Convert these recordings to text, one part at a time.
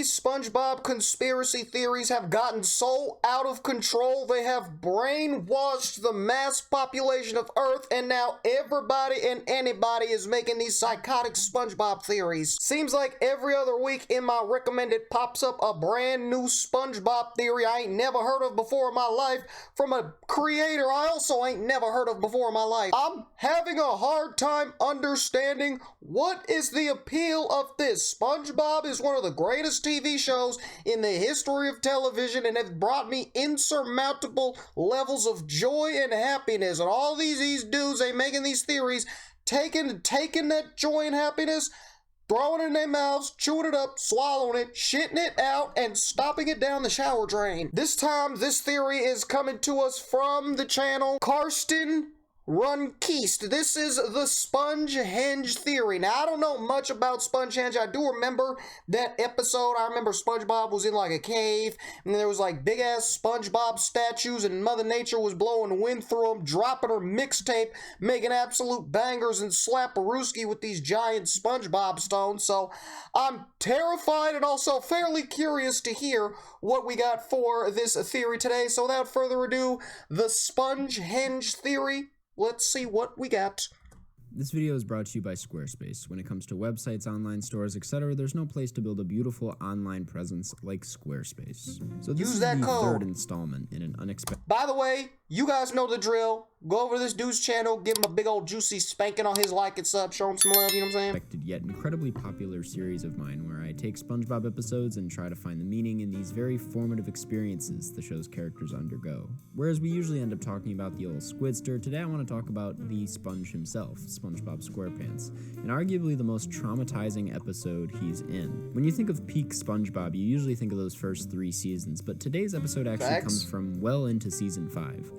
these SpongeBob conspiracy theories have gotten so out of control, they have brainwashed the mass population of Earth, and now everybody and anybody is making these psychotic SpongeBob theories. Seems like every other week in my recommended pops up a brand new SpongeBob theory I ain't never heard of before in my life from a creator I also ain't never heard of before in my life. I'm having a hard time understanding what is the appeal of this. SpongeBob is one of the greatest TV shows in the history of television and has brought me insurmountable levels of joy and happiness. And all these dudes, they making these theories, taking that joy and happiness, throwing it in their mouths, chewing it up, swallowing it, shitting it out, and stopping it down the shower drain. This time, this theory is coming to us from the channel Karsten Runkeist. This is the Spongehenge theory. Now, I don't know much about Spongehenge. I do remember that episode. I remember SpongeBob was in like a cave, and there was like big-ass SpongeBob statues, and Mother Nature was blowing the wind through them, dropping her mixtape, making absolute bangers, and slap-a-rooski with these giant SpongeBob stones. So, I'm terrified and also fairly curious to hear what we got for this theory today. So, without further ado, the Spongehenge theory. Let's see what we got. This video is brought to you by Squarespace. When it comes to websites, online stores, etc., there's no place to build a beautiful online presence like Squarespace. So this is the third installment in an unexpected... By the way, you guys know the drill. Go over to this dude's channel, give him a big old juicy spanking on his like and sub, show him some love, you know what I'm saying? Yet incredibly popular series of mine where I take SpongeBob episodes and try to find the meaning in these very formative experiences the show's characters undergo. Whereas we usually end up talking about the old Squidster, today I want to talk about the Sponge himself, SpongeBob SquarePants, and arguably the most traumatizing episode he's in. When you think of peak SpongeBob, you usually think of those first 3 seasons, but today's episode actually comes from well into season 5.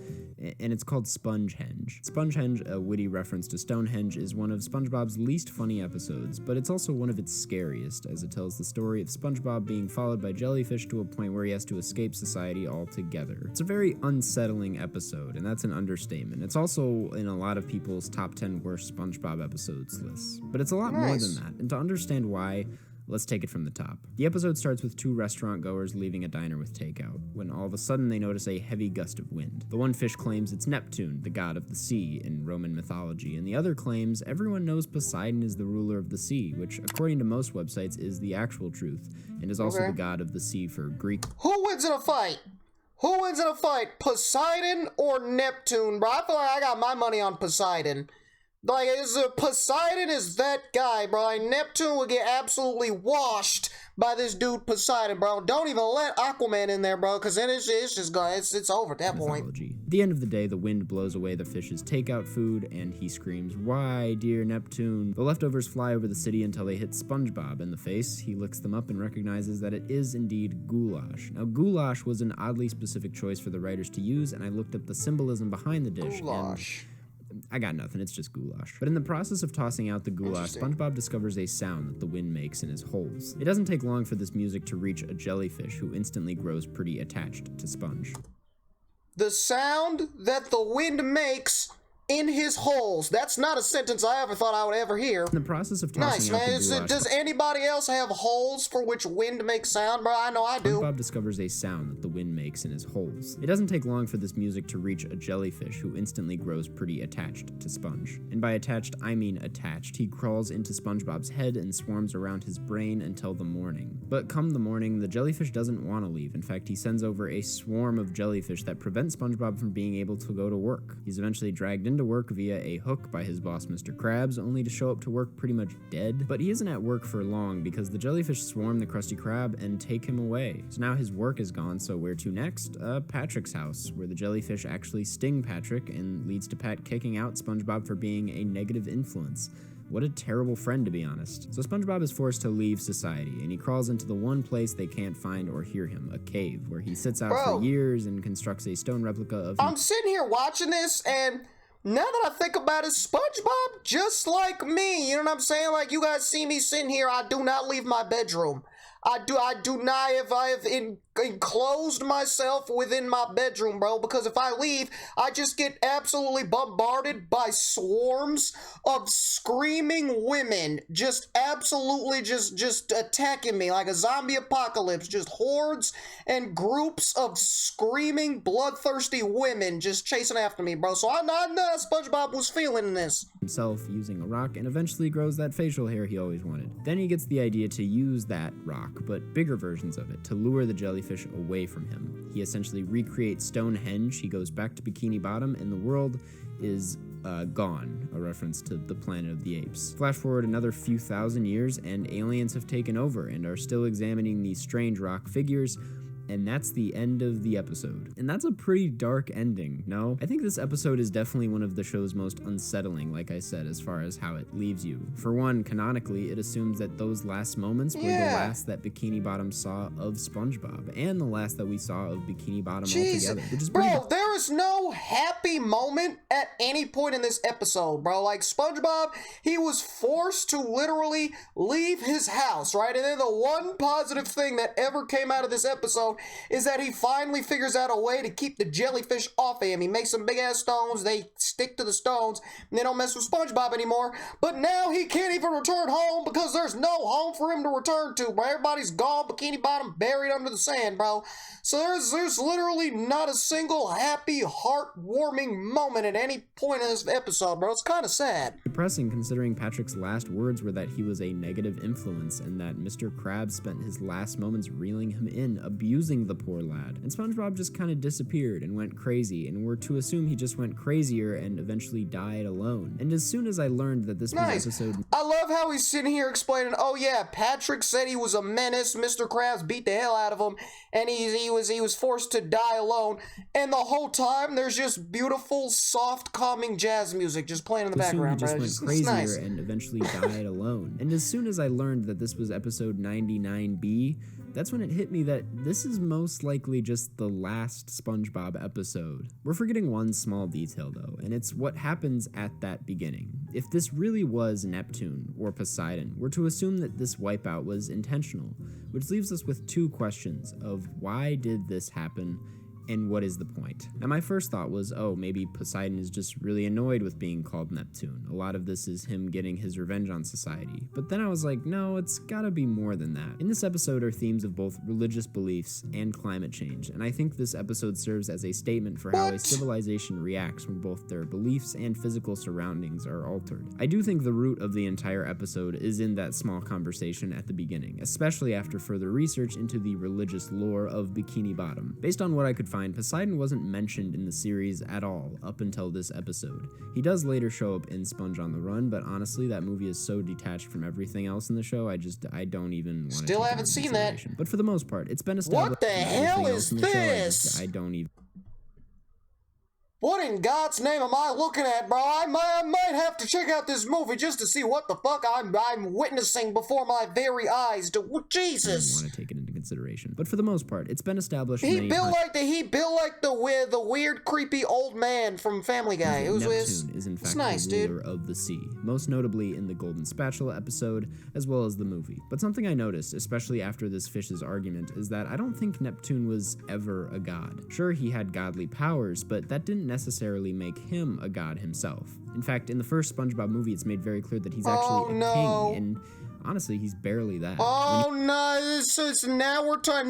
And it's called Spongehenge. Spongehenge, a witty reference to Stonehenge, is one of SpongeBob's least funny episodes, but it's also one of its scariest, as it tells the story of SpongeBob being followed by jellyfish to a point where he has to escape society altogether. It's a very unsettling episode, and that's an understatement. It's also in a lot of people's top 10 worst SpongeBob episodes lists. But it's a lot more than that, and to understand why, let's take it from the top. The episode starts with 2 restaurant goers leaving a diner with takeout, when all of a sudden they notice a heavy gust of wind. The one fish claims it's Neptune, the god of the sea in Roman mythology, and the other claims everyone knows Poseidon is the ruler of the sea, which according to most websites is the actual truth, and is also the god of the sea for Greek. Who wins in a fight? Who wins in a fight, Poseidon or Neptune, bro? I feel like I got my money on Poseidon. Like, Poseidon is that guy, bro. Like, Neptune would get absolutely washed by this dude Poseidon, bro. Don't even let Aquaman in there, bro, because then it's just going, it's over at that point. At the end of the day, the wind blows away the fish's takeout food, and he screams, "Why, dear Neptune?" The leftovers fly over the city until they hit SpongeBob in the face. He licks them up and recognizes that it is indeed goulash. Now, goulash was an oddly specific choice for the writers to use, and I looked up the symbolism behind the dish. Goulash. I got nothing, it's just goulash. But in the process of tossing out the goulash, SpongeBob discovers a sound that the wind makes in his holes. It doesn't take long for this music to reach a jellyfish, who instantly grows pretty attached to Sponge. The sound that the wind makes in his holes. That's not a sentence I ever thought I would ever hear. In the process of tossing out the goulash, does anybody else have holes for which wind makes sound, bro? I know I do. SpongeBob discovers a sound that the wind makes in his holes. It doesn't take long for this music to reach a jellyfish, who instantly grows pretty attached to Sponge. And by attached, I mean attached. He crawls into SpongeBob's head and swarms around his brain until the morning. But come the morning, the jellyfish doesn't want to leave. In fact, he sends over a swarm of jellyfish that prevent SpongeBob from being able to go to work. He's eventually dragged into work via a hook by his boss, Mr. Krabs, only to show up to work pretty much dead. But he isn't at work for long because the jellyfish swarm the Krusty Krab and take him away. So now his work is gone, so where to next? Patrick's house, where the jellyfish actually sting Patrick and leads to Pat kicking out SpongeBob for being a negative influence. What a terrible friend, to be honest. So SpongeBob is forced to leave society, and he crawls into the one place they can't find or hear him, a cave, where he sits out for years and constructs a stone replica of him. I'm sitting here watching this, and now that I think about it, SpongeBob just like me, you know what I'm saying? Like, you guys see me sitting here, I do not leave my bedroom. I do not, if I have enclosed myself within my bedroom, bro, because if I leave, I just get absolutely bombarded by swarms of screaming women, just absolutely just attacking me like a zombie apocalypse, just hordes and groups of screaming, bloodthirsty women just chasing after me, bro. So I know SpongeBob was feeling this. Himself using a rock and eventually grows that facial hair he always wanted. Then he gets the idea to use that rock, but bigger versions of it, to lure the jellyfish away from him. He essentially recreates Stonehenge, he goes back to Bikini Bottom, and the world is gone, a reference to the Planet of the Apes. Flash forward another few thousand years, and aliens have taken over and are still examining these strange rock figures, and that's the end of the episode. And that's a pretty dark ending, no? I think this episode is definitely one of the show's most unsettling, like I said, as far as how it leaves you. For one, canonically, it assumes that those last moments were the last that Bikini Bottom saw of SpongeBob, and the last that we saw of Bikini Bottom altogether. Which is bro, there is no happy moment at any point in this episode, bro. Like, SpongeBob, he was forced to literally leave his house, right? And then the one positive thing that ever came out of this episode is that he finally figures out a way to keep the jellyfish off of him. He makes some big-ass stones, they stick to the stones, and they don't mess with SpongeBob anymore. But now he can't even return home because there's no home for him to return to, bro. Everybody's gone, Bikini Bottom buried under the sand, bro. So there's literally not a single happy, heartwarming moment at any point in this episode, bro. It's kind of sad. Depressing, considering Patrick's last words were that he was a negative influence and that Mr. Krabs spent his last moments reeling him in, abusing the poor lad. And SpongeBob just kind of disappeared and went crazy, and we're to assume he just went crazier and eventually died alone. And as soon as I learned that this was episode... I love how he's sitting here explaining, oh yeah, Patrick said he was a menace, Mr. Krabs beat the hell out of him, and he was forced to die alone, and the whole time there's just beautiful, soft, calming jazz music just playing in the background, he just bro. went crazier and eventually died alone. And as soon as I learned that this was episode 99B, that's when it hit me that this is most likely just the last SpongeBob episode. We're forgetting one small detail though, and it's what happens at that beginning. If this really was Neptune or Poseidon, we're to assume that this wipeout was intentional, which leaves us with two questions of why did this happen and what is the point? Now my first thought was, oh, maybe Poseidon is just really annoyed with being called Neptune. A lot of this is him getting his revenge on society. But then I was like, no, it's gotta be more than that. In this episode are themes of both religious beliefs and climate change, and I think this episode serves as a statement for how a civilization reacts when both their beliefs and physical surroundings are altered. I do think the root of the entire episode is in that small conversation at the beginning, especially after further research into the religious lore of Bikini Bottom. Based on what I could find, Poseidon wasn't mentioned in the series at all up until this episode. He does later show up in Sponge on the Run, but honestly, that movie is so detached from everything else in the show, I don't even want to. Still haven't seen that. But for the most part, it's been established. What the hell is this? I don't even. What in God's name am I looking at, bro? I might have to check out this movie just to see what the fuck I'm witnessing before my very eyes. Jesus. I want to take it into consideration, but for the most part, it's been established. He built like the weird, creepy old man from Family Guy. Neptune is in fact the ruler of the sea, most notably in the Golden Spatula episode, as well as the movie. But something I noticed, especially after this fish's argument, is that I don't think Neptune was ever a god. Sure, he had godly powers, but that didn't necessarily make him a god himself. In fact, in the first SpongeBob movie, it's made very clear that he's actually a king, and honestly, he's barely that. Oh no,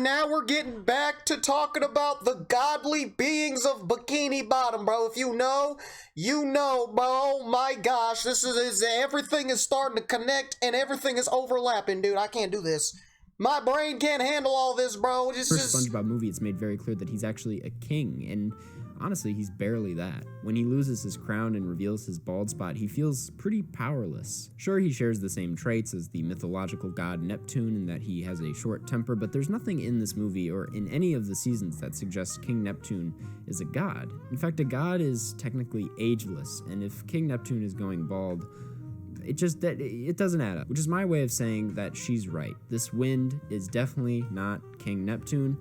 now we're getting back to talking about the godly beings of Bikini Bottom, bro. If you know, bro. Oh my gosh, this is everything is starting to connect and everything is overlapping, dude. I can't do this. My brain can't handle all this, bro. First SpongeBob movie, it's made very clear that he's actually a king, and honestly, he's barely that. When he loses his crown and reveals his bald spot, he feels pretty powerless. Sure, he shares the same traits as the mythological god Neptune in that he has a short temper, but there's nothing in this movie or in any of the seasons that suggests King Neptune is a god. In fact, a god is technically ageless, and if King Neptune is going bald, it doesn't add up, which is my way of saying that she's right. This wind is definitely not King Neptune,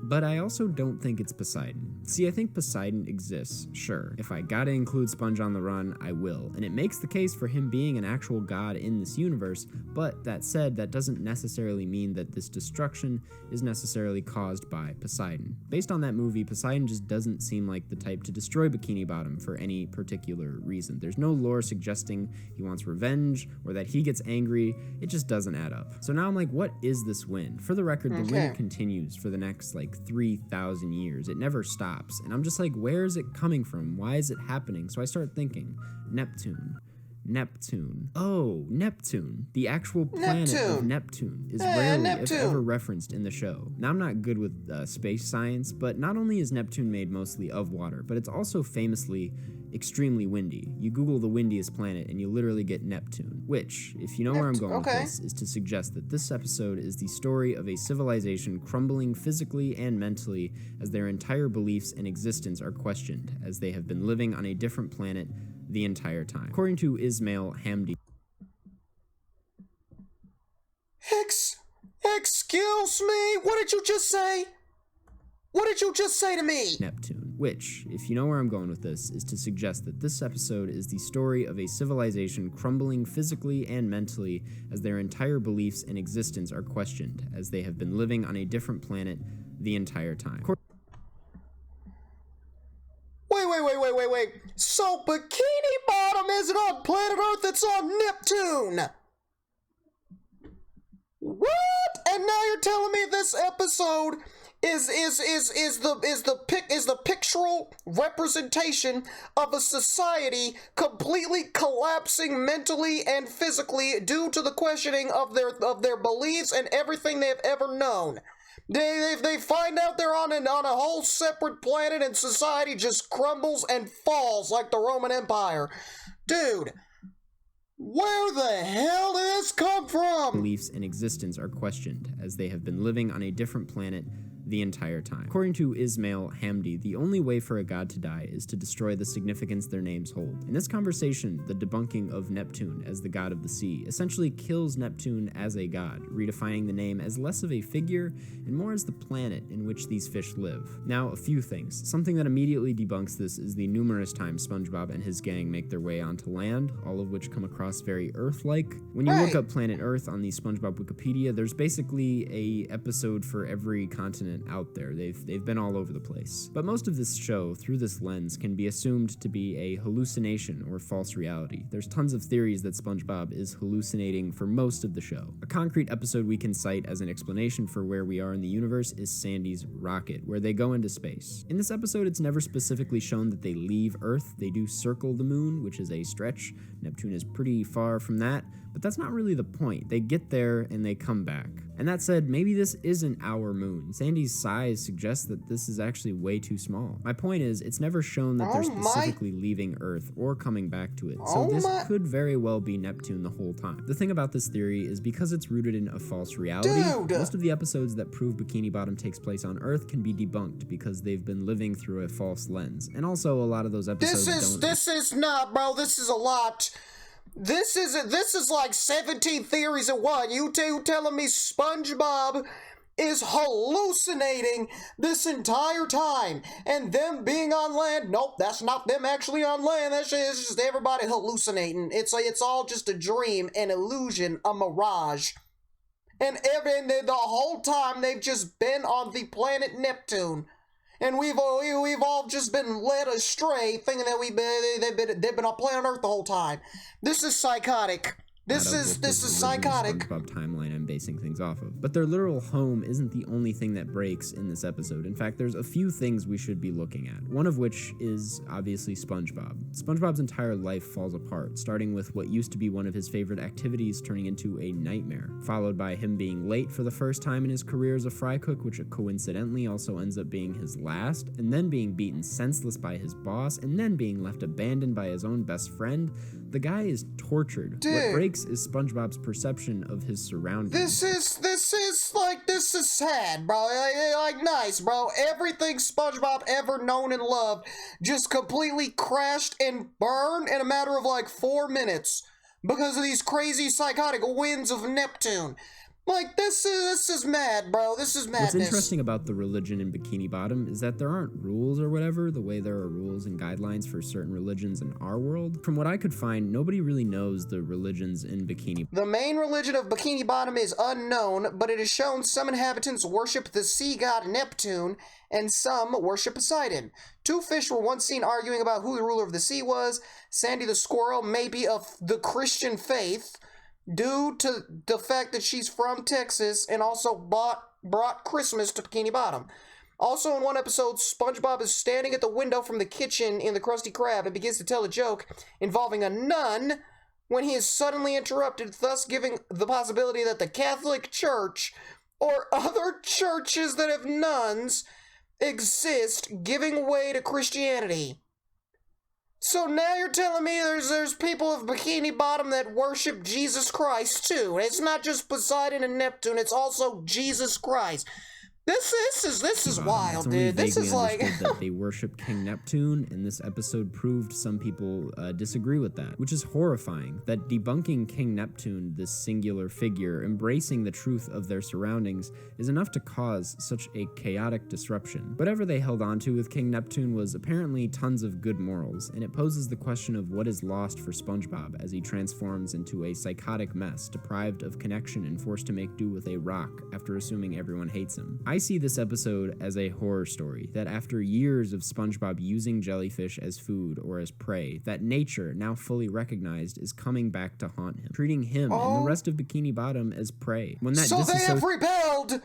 But I also don't think it's Poseidon. See, I think Poseidon exists, sure. If I gotta include Sponge on the Run, I will. And it makes the case for him being an actual god in this universe, but that said, that doesn't necessarily mean that this destruction is necessarily caused by Poseidon. Based on that movie, Poseidon just doesn't seem like the type to destroy Bikini Bottom for any particular reason. There's no lore suggesting he wants revenge or that he gets angry. It just doesn't add up. So now I'm like, what is this wind? For the record, the wind continues for the next 3,000 years. It never stops. And I'm just like, where is it coming from? Why is it happening? So I start thinking, Neptune. Oh, Neptune. The actual planet of Neptune is rarely, if ever, referenced in the show. Now, I'm not good with space science, but not only is Neptune made mostly of water, but it's also famously extremely windy. You Google the windiest planet and you literally get Neptune, which, if you know where I'm going with this, is to suggest that this episode is the story of a civilization crumbling physically and mentally as their entire beliefs and existence are questioned, as they have been living on a different planet the entire time. According to Ismail Hamdi. Excuse me? What did you just say? What did you just say to me? Neptune, which, if you know where I'm going with this, is to suggest that this episode is the story of a civilization crumbling physically and mentally as their entire beliefs and existence are questioned, as they have been living on a different planet the entire time. Wait. So Bikini Bottom isn't on planet Earth, it's on Neptune! What? And now you're telling me this episode is the pictorial representation of a society completely collapsing mentally and physically due to the questioning of their beliefs and everything they've ever known. They find out they're on a whole separate planet and society just crumbles and falls like the Roman Empire. Dude, where the hell did this come from? Beliefs and existence are questioned, as they have been living on a different planet the entire time. According to Ismail Hamdi, the only way for a god to die is to destroy the significance their names hold. In this conversation, the debunking of Neptune as the god of the sea essentially kills Neptune as a god, redefining the name as less of a figure and more as the planet in which these fish live. Now, a few things. Something that immediately debunks this is the numerous times SpongeBob and his gang make their way onto land, all of which come across very Earth-like. When you look up Planet Earth on the SpongeBob Wikipedia, there's basically a episode for every continent out there. They've been all over the place. But most of this show, through this lens, can be assumed to be a hallucination or false reality. There's tons of theories that SpongeBob is hallucinating for most of the show. A concrete episode we can cite as an explanation for where we are in the universe is Sandy's rocket, where they go into space. In this episode, it's never specifically shown that they leave Earth. They do circle the moon, which is a stretch. Neptune is pretty far from that, but that's not really the point. They get there and they come back. And that said, maybe this isn't our moon. Sandy's size suggests that this is actually way too small. My point is, it's never shown that they're specifically leaving Earth or coming back to it, so this could very well be Neptune the whole time. The thing about this theory is because it's rooted in a false reality, most of the episodes that prove Bikini Bottom takes place on Earth can be debunked because they've been living through a false lens. And also, a lot of those episodes This is not, bro, this is a lot. This is like 17 theories in one. You telling me SpongeBob is hallucinating this entire time, and them being on land? Nope, that's not them actually on land. That shit is just everybody hallucinating. It's all just a dream, an illusion, a mirage. And the whole time they've just been on the planet Neptune. And we've all just been led astray, thinking that they've been on planet Earth the whole time. This is psychotic. This is psychotic. SpongeBob timeline I'm basing things off of. But their literal home isn't the only thing that breaks in this episode. In fact, there's a few things we should be looking at. One of which is obviously SpongeBob. SpongeBob's entire life falls apart, starting with what used to be one of his favorite activities turning into a nightmare, followed by him being late for the first time in his career as a fry cook, which coincidentally also ends up being his last, and then being beaten senseless by his boss, and then being left abandoned by his own best friend. The guy is tortured. Dude. What breaks is SpongeBob's perception of his surroundings. This is sad, bro. Like nice, bro. Everything SpongeBob ever known and loved just completely crashed and burned in a matter of like 4 minutes because of these crazy psychotic winds of Neptune. Like, this is mad, bro. This is madness. What's interesting about the religion in Bikini Bottom is that there aren't rules or whatever, the way there are rules and guidelines for certain religions in our world. From what I could find, nobody really knows the religions in Bikini. The main religion of Bikini Bottom is unknown, but it is shown some inhabitants worship the sea god Neptune, and some worship Poseidon. Two fish were once seen arguing about who the ruler of the sea was. Sandy the squirrel may be of the Christian faith, due to the fact that she's from Texas and also brought Christmas to Bikini Bottom. Also in one episode, SpongeBob is standing at the window from the kitchen in the Krusty Krab and begins to tell a joke involving a nun when he is suddenly interrupted, thus giving the possibility that the Catholic Church or other churches that have nuns exist, giving way to Christianity. So now you're telling me there's people of Bikini Bottom that worship Jesus Christ too. It's not just Poseidon and Neptune, it's also Jesus Christ. This is wild, dude. This is like that they worship King Neptune, and this episode proved some people disagree with that, which is horrifying. That debunking King Neptune, this singular figure, embracing the truth of their surroundings, is enough to cause such a chaotic disruption. Whatever they held onto with King Neptune was apparently tons of good morals, and it poses the question of what is lost for SpongeBob as he transforms into a psychotic mess, deprived of connection and forced to make do with a rock after assuming everyone hates him. I see this episode as a horror story, that after years of SpongeBob using jellyfish as food or as prey, that nature, now fully recognized, is coming back to haunt him, treating him and the rest of Bikini Bottom as prey. When that so they have rebelled!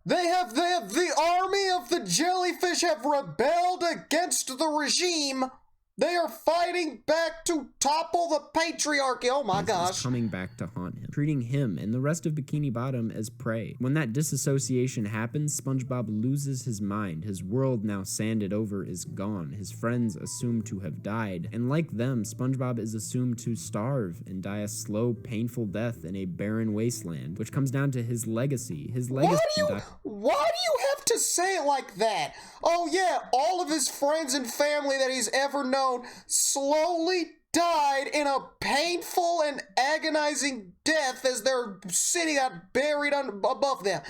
They have the army of the jellyfish have rebelled against the regime! They are fighting back to topple the patriarchy. Oh my gosh. Coming back to haunt him, treating him and the rest of Bikini Bottom as prey. When that disassociation happens, SpongeBob loses his mind. His world, now sanded over, is gone. His friends assumed to have died. And like them, SpongeBob is assumed to starve and die a slow, painful death in a barren wasteland, which comes down to his legacy. Why do you have to say it like that? Oh yeah, all of his friends and family that he's ever known slowly died in a painful and agonizing death as they're sitting out buried above them.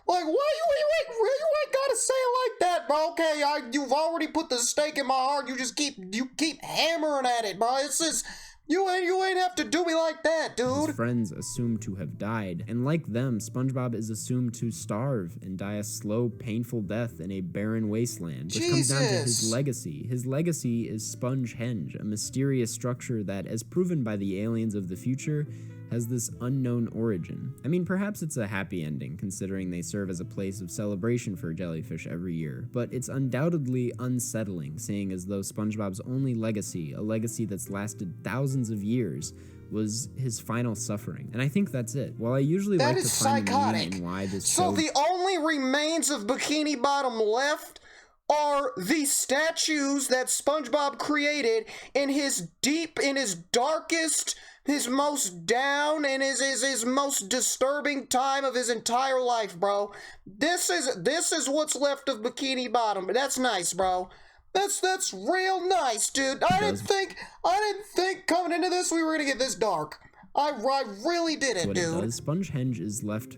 Like, why you ain't gotta say it like that, bro? Okay, you've already put the stake in my heart. You keep hammering at it, bro. It's just, you ain't have to do me like that, dude. His friends assumed to have died, and like them, SpongeBob is assumed to starve and die a slow, painful death in a barren wasteland, which comes down to his legacy. His legacy is Spongehenge, a mysterious structure that, as proven by the aliens of the future, has this unknown origin. I mean, perhaps it's a happy ending, considering they serve as a place of celebration for jellyfish every year, but it's undoubtedly unsettling, seeing as though SpongeBob's only legacy, a legacy that's lasted thousands of years, was his final suffering. And I think that's it. While I usually like to find the meaning in why this show... So the only remains of Bikini Bottom left are the statues that SpongeBob created in his darkest, his most down, and his most disturbing time of his entire life, bro. This is what's left of Bikini Bottom. That's nice, bro. That's real nice, dude. I didn't think coming into this we were gonna get this dark. I really didn't, dude. Spongehenge is left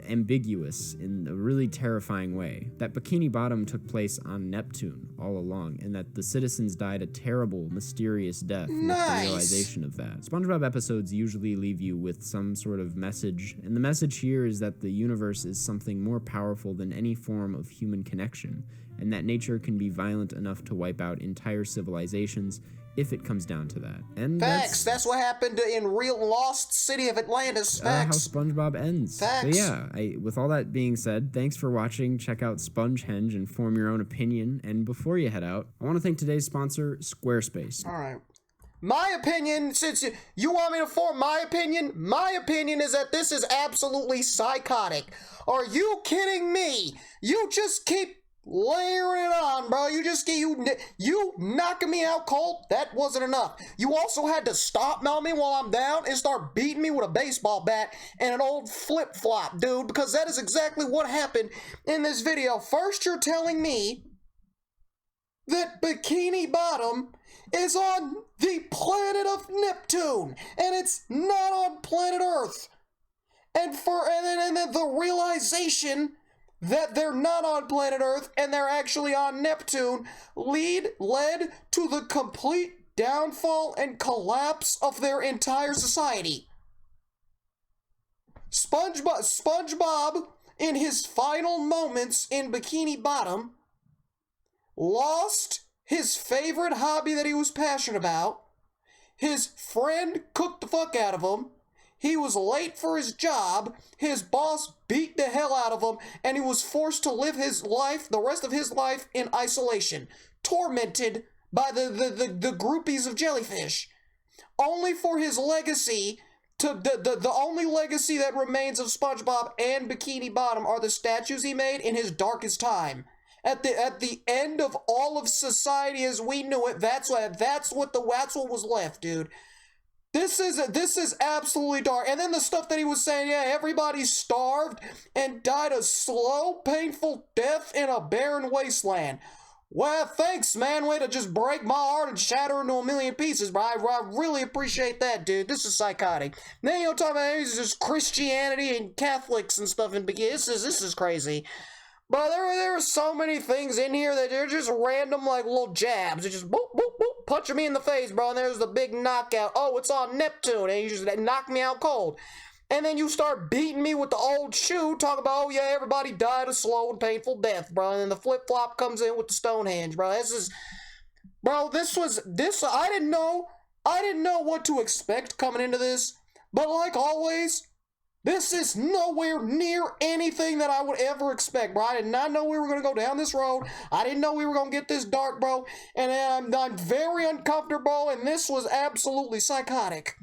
ambiguous in a really terrifying way. That Bikini Bottom took place on Neptune all along, and that the citizens died a terrible, mysterious death with the realization of that. SpongeBob episodes usually leave you with some sort of message, and the message here is that the universe is something more powerful than any form of human connection, and that nature can be violent enough to wipe out entire civilizations if it comes down to that. And facts. That's what happened in real Lost City of Atlantis. Facts. How SpongeBob ends. Facts. So yeah, with all that being said, thanks for watching. Check out Spongehenge and form your own opinion. And before you head out, I want to thank today's sponsor, Squarespace. All right. My opinion, since you want me to form my opinion is that this is absolutely psychotic. Are you kidding me? You just keep layering it on, bro. You knocking me out cold. That wasn't enough. You also had to stop on me while I'm down and start beating me with a baseball bat and an old flip-flop, dude, because that is exactly what happened in this video. First, you're telling me that Bikini Bottom is on the planet of Neptune, and it's not on planet Earth. and then the realization that they're not on planet Earth and they're actually on Neptune led to the complete downfall and collapse of their entire society. SpongeBob, in his final moments in Bikini Bottom, lost his favorite hobby that he was passionate about. His friend cooked the fuck out of him. He was late for his job. His boss beat the hell out of him, and he was forced to live his life, the rest of his life, in isolation, tormented by the groupies of jellyfish. Only for his legacy the only legacy that remains of SpongeBob and Bikini Bottom are the statues he made in his darkest time. At the end of all of society as we knew it, that's what was left, dude. This is absolutely dark. And then the stuff that he was saying, yeah, everybody starved and died a slow, painful death in a barren wasteland. Well, thanks, man. Way to just break my heart and shatter into a million pieces, bro. I really appreciate that, dude. This is psychotic. Then you'll talk about just Christianity and Catholics and stuff in beginning. This is crazy. Bro, there are so many things in here that they're just random, like, little jabs. It just, boop, boop, boop, punching me in the face, bro, and there's the big knockout. Oh, it's on Neptune, and you just knock me out cold. And then you start beating me with the old shoe, talk about, oh, yeah, everybody died a slow and painful death, bro, and then the flip-flop comes in with the Stonehenge, bro. I didn't know what to expect coming into this, but like always, this is nowhere near anything that I would ever expect, bro. I did not know we were going to go down this road. I didn't know we were going to get this dark, bro. And I'm very uncomfortable, and this was absolutely psychotic.